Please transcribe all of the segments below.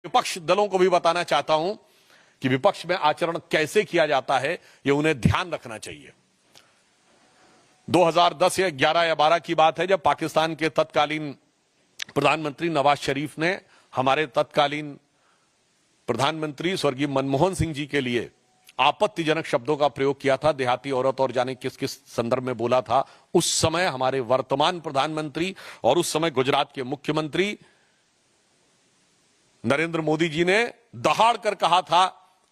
विपक्ष दलों को भी बताना चाहता हूं कि विपक्ष में आचरण कैसे किया जाता है ये उन्हें ध्यान रखना चाहिए। 2010 या 11 या 12 की बात है जब पाकिस्तान के तत्कालीन प्रधानमंत्री नवाज शरीफ ने हमारे तत्कालीन प्रधानमंत्री स्वर्गीय मनमोहन सिंह जी के लिए आपत्तिजनक शब्दों का प्रयोग किया था। देहाती औरत और जाने किस किस संदर्भ में बोला था। उस समय हमारे वर्तमान प्रधानमंत्री और उस समय गुजरात के मुख्यमंत्री नरेंद्र मोदी जी ने दहाड़ कर कहा था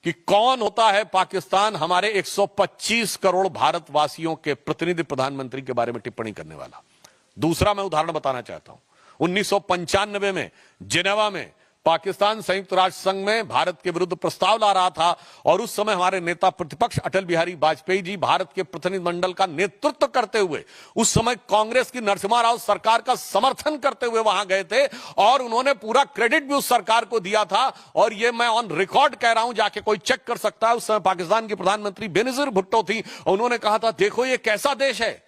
कि कौन होता है पाकिस्तान हमारे 125 करोड़ भारतवासियों के प्रतिनिधि प्रधानमंत्री के बारे में टिप्पणी करने वाला। दूसरा मैं उदाहरण बताना चाहता हूं। 1995 में जिनेवा में पाकिस्तान संयुक्त राष्ट्र संघ में भारत के विरुद्ध प्रस्ताव ला रहा था और उस समय हमारे नेता प्रतिपक्ष अटल बिहारी वाजपेयी जी भारत के प्रतिनिधिमंडल का नेतृत्व करते हुए उस समय कांग्रेस की नरसिम्हा राव सरकार का समर्थन करते हुए वहां गए थे और उन्होंने पूरा क्रेडिट भी उस सरकार को दिया था। और ये मैं ऑन रिकॉर्ड कह रहा हूं, जाके कोई चेक कर सकता है। उस समय पाकिस्तान की प्रधानमंत्री बेनजीर भुट्टो थी और उन्होंने कहा था देखो ये कैसा देश है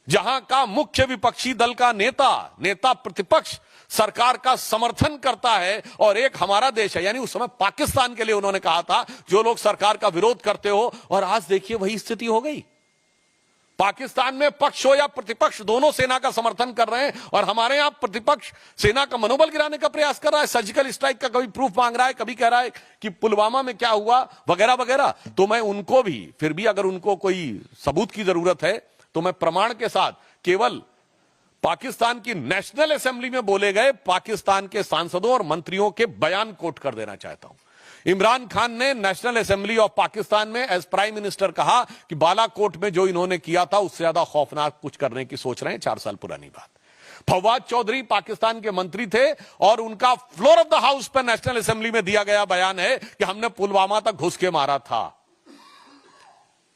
जहां का मुख्य विपक्षी दल का नेता प्रतिपक्ष सरकार का समर्थन करता है और एक हमारा देश है। यानी उस समय पाकिस्तान के लिए उन्होंने कहा था जो लोग सरकार का विरोध करते हो। और आज देखिए वही स्थिति हो गई। पाकिस्तान में पक्ष हो या प्रतिपक्ष दोनों सेना का समर्थन कर रहे हैं और हमारे यहां प्रतिपक्ष सेना का मनोबल गिराने का प्रयास कर रहा है। सर्जिकल स्ट्राइक का कभी प्रूफ मांग रहा है, कभी कह रहा है कि पुलवामा में क्या हुआ वगैरह वगैरह। तो मैं उनको भी फिर भी अगर उनको कोई सबूत की जरूरत है तो मैं प्रमाण के साथ केवल पाकिस्तान की नेशनल असेंबली में बोले गए पाकिस्तान के सांसदों और मंत्रियों के बयान कोट कर देना चाहता हूं। इमरान खान ने नेशनल असेंबली ऑफ पाकिस्तान में एज प्राइम मिनिस्टर कहा कि बालाकोट में जो इन्होंने किया था उससे ज्यादा खौफनाक कुछ करने की सोच रहे हैं। 4 साल पुरानी बात। फवाद चौधरी पाकिस्तान के मंत्री थे और उनका फ्लोर ऑफ द हाउस पर नेशनल असेंबली में दिया गया बयान है कि हमने पुलवामा तक घुस के मारा था।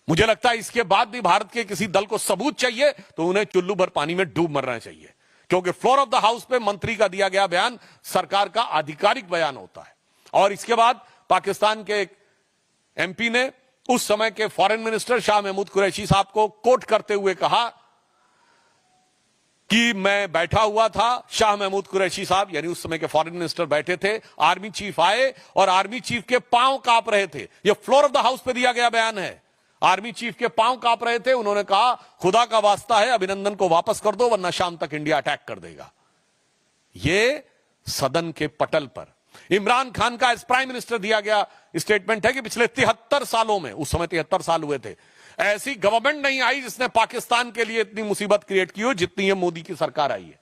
मुझे लगता है इसके बाद भी भारत के किसी दल को सबूत चाहिए तो उन्हें चुल्लू भर पानी में डूब मरना चाहिए, क्योंकि फ्लोर ऑफ द हाउस पे मंत्री का दिया गया बयान सरकार का आधिकारिक बयान होता है। और इसके बाद पाकिस्तान के एमपी ने उस समय के फॉरेन मिनिस्टर शाह महमूद कुरैशी साहब को कोट करते हुए कहा कि मैं बैठा हुआ था, शाह महमूद कुरैशी साहब यानी उस समय के फॉरेन मिनिस्टर बैठे थे, आर्मी चीफ आए और आर्मी चीफ के पांव कांप रहे थे। यह फ्लोर ऑफ द हाउस पे दिया गया बयान है। आर्मी चीफ के पांव कांप रहे थे। उन्होंने कहा खुदा का वास्ता है अभिनंदन को वापस कर दो वरना शाम तक इंडिया अटैक कर देगा। यह सदन के पटल पर इमरान खान का एज प्राइम मिनिस्टर दिया गया स्टेटमेंट है कि पिछले 73 सालों में, उस समय 73 साल हुए थे, ऐसी गवर्नमेंट नहीं आई जिसने पाकिस्तान के लिए इतनी मुसीबत क्रिएट की हो जितनी ये मोदी की सरकार आई है।